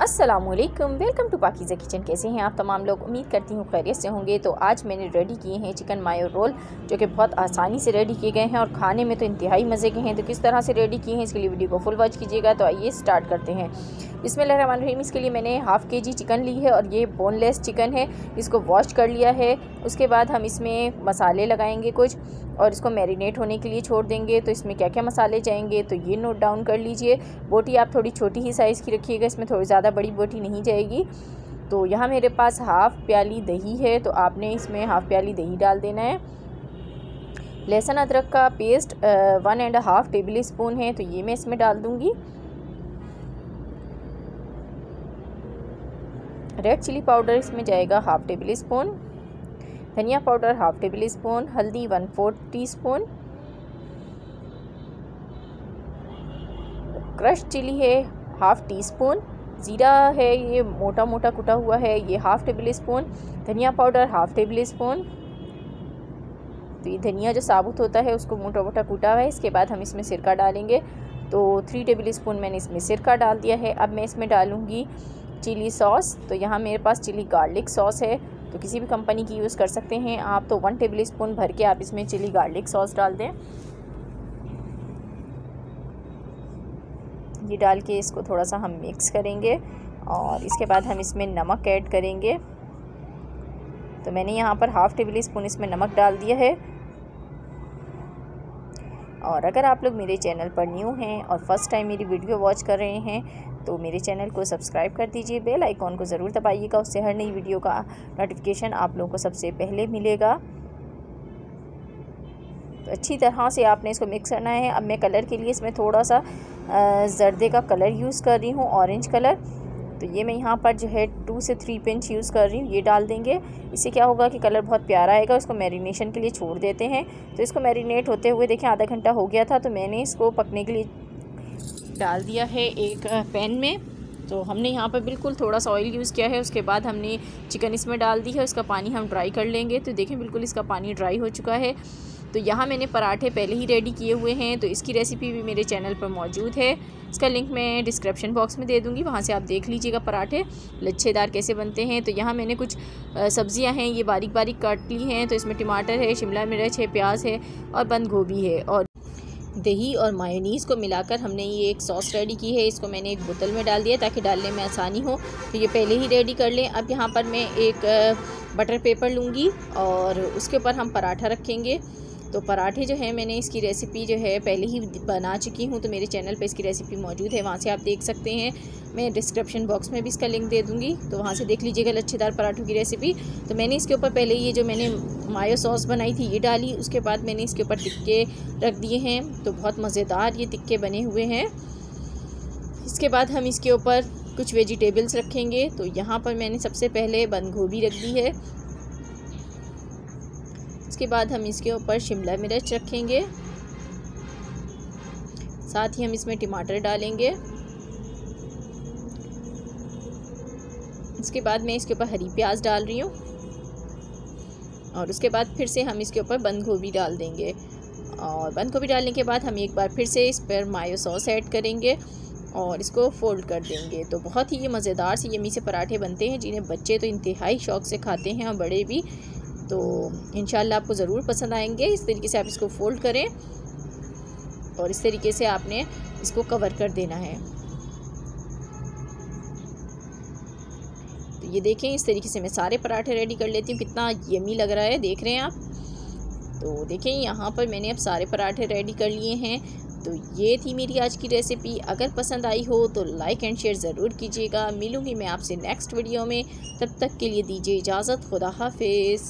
अस्सलामुअलैकुम, welcome to Pakeezah kitchen. कैसे हैं आप तमाम लोग? उम्मीद करती हूँ खैरियत से होंगे। तो आज मैंने रेडी किए हैं चिकन मायो रोल, जो कि बहुत आसानी से रेडी किए गए हैं और खाने में तो इंतहाई मज़े के हैं। तो किस तरह से रेडी किए हैं इसके लिए वीडियो को फुल वॉच कीजिएगा। तो आइए स्टार्ट करते हैं। बिस्मिल्लाहिर्रहमानिर्रहीम। इसके लिए मैंने हाफ़ केजी चिकन ली है और ये बोनलेस चिकन है। इसको वॉश कर लिया है। उसके बाद हम इसमें मसाले लगाएंगे कुछ और इसको मैरिनेट होने के लिए छोड़ देंगे। तो इसमें क्या क्या मसाले जाएंगे तो ये नोट डाउन कर लीजिए। बोटी आप थोड़ी छोटी ही साइज़ की रखिएगा, इसमें थोड़ी ज़्यादा बड़ी बोटी नहीं जाएगी। तो यहाँ मेरे पास हाफ़ प्याली दही है, तो आपने इसमें हाफ़ प्याली दही डाल देना है। लहसुन अदरक का पेस्ट 1.5 टेबल स्पून है, तो ये मैं इसमें डाल दूँगी। रेड चिली पाउडर इसमें जाएगा हाफ़ टेबल स्पून, धनिया पाउडर हाफ़ टेबल स्पून, हल्दी 1/4 टीस्पून, क्रश चिली है हाफ़ टी स्पून, ज़ीरा है ये मोटा मोटा कुटा हुआ है, ये हाफ़ टेबल स्पून, धनिया पाउडर हाफ़ टेबल स्पून। तो ये धनिया जो साबुत होता है उसको मोटा मोटा कूटा हुआ है। इसके बाद हम इसमें सिरका डालेंगे। तो 3 टेबल स्पून मैंने इसमें सिरका डाल दिया है। अब मैं इसमें डालूँगी चिली सॉस। तो यहाँ मेरे पास चिली गार्लिक सॉस है, तो किसी भी कंपनी की यूज़ कर सकते हैं आप। तो 1 टेबल स्पून भर के आप इसमें चिली गार्लिक सॉस डाल दें। ये डाल के इसको थोड़ा सा हम मिक्स करेंगे और इसके बाद हम इसमें नमक ऐड करेंगे। तो मैंने यहाँ पर हाफ़ टेबल स्पून इसमें नमक डाल दिया है। और अगर आप लोग मेरे चैनल पर न्यू हैं और फर्स्ट टाइम मेरी वीडियो वॉच कर रहे हैं तो मेरे चैनल को सब्सक्राइब कर दीजिए, बेल आइकॉन को ज़रूर दबाइएगा, उससे हर नई वीडियो का नोटिफिकेशन आप लोगों को सबसे पहले मिलेगा। तो अच्छी तरह से आपने इसको मिक्स करना है। अब मैं कलर के लिए इसमें थोड़ा सा जर्दे का कलर यूज़ कर रही हूँ, ऑरेंज कलर। तो ये मैं यहाँ पर जो है 2 से 3 पिंच यूज़ कर रही हूँ, ये डाल देंगे। इससे क्या होगा कि कलर बहुत प्यारा आएगा। इसको मैरिनेशन के लिए छोड़ देते हैं। तो इसको मैरिनेट होते हुए देखें आधा घंटा हो गया था, तो मैंने इसको पकने के लिए डाल दिया है एक पैन में। तो हमने यहाँ पर बिल्कुल थोड़ा सा ऑयल यूज़ किया है। उसके बाद हमने चिकन इसमें डाल दी है, उसका पानी हम ड्राई कर लेंगे। तो देखें बिल्कुल इसका पानी ड्राई हो चुका है। तो यहाँ मैंने पराठे पहले ही रेडी किए हुए हैं, तो इसकी रेसिपी भी मेरे चैनल पर मौजूद है। इसका लिंक मैं डिस्क्रिप्शन बॉक्स में दे दूँगी, वहाँ से आप देख लीजिएगा पराठे लच्छेदार कैसे बनते हैं। तो यहाँ मैंने कुछ सब्ज़ियाँ हैं ये बारीक बारीक काट ली हैं। तो इसमें टमाटर है, शिमला मिर्च है, प्याज है और बंद गोभी है। और दही और मायोनीज़ को मिलाकर हमने ये एक सॉस रेडी की है। इसको मैंने एक बोतल में डाल दिया ताकि डालने में आसानी हो। तो ये पहले ही रेडी कर लें। अब यहाँ पर मैं एक बटर पेपर लूँगी और उसके ऊपर हम पराठा रखेंगे। तो पराठे जो है मैंने इसकी रेसिपी जो है पहले ही बना चुकी हूँ, तो मेरे चैनल पे इसकी रेसिपी मौजूद है, वहाँ से आप देख सकते हैं। मैं डिस्क्रिप्शन बॉक्स में भी इसका लिंक दे दूँगी, तो वहाँ से देख लीजिएगा लच्छेदार पराठों की रेसिपी। तो मैंने इसके ऊपर पहले ये जो मैंने मायो सॉस बनाई थी ये डाली। उसके बाद मैंने इसके ऊपर टिक्के रख दिए हैं। तो बहुत मज़ेदार ये टिक्के बने हुए हैं। इसके बाद हम इसके ऊपर कुछ वेजिटेबल्स रखेंगे। तो यहाँ पर मैंने सबसे पहले बंद गोभी रख दी है। इसके बाद हम इसके ऊपर शिमला मिर्च रखेंगे, साथ ही हम इसमें टमाटर डालेंगे। इसके बाद मैं इसके ऊपर हरी प्याज डाल रही हूँ और उसके बाद फिर से हम इसके ऊपर बंद गोभी डाल देंगे। और बंद गोभी डालने के बाद हम एक बार फिर से इस पर मायो सॉस ऐड करेंगे और इसको फोल्ड कर देंगे। तो बहुत ही ये मज़ेदार से यमी से पराठे बनते हैं, जिन्हें बच्चे तो इंतहाई शौक़ से खाते हैं और बड़े भी। तो इंशाल्लाह आपको ज़रूर पसंद आएंगे। इस तरीके से आप इसको फोल्ड करें और इस तरीके से आपने इसको कवर कर देना है। तो ये देखें इस तरीके से मैं सारे पराठे रेडी कर लेती हूँ। कितना यमी लग रहा है, देख रहे हैं आप। तो देखें यहाँ पर मैंने अब सारे पराठे रेडी कर लिए हैं। तो ये थी मेरी आज की रेसिपी। अगर पसंद आई हो तो लाइक एंड शेयर ज़रूर कीजिएगा। मिलूँगी मैं आपसे नेक्स्ट वीडियो में, तब तक के लिए दीजिए इजाज़त। खुदा हाफिज़।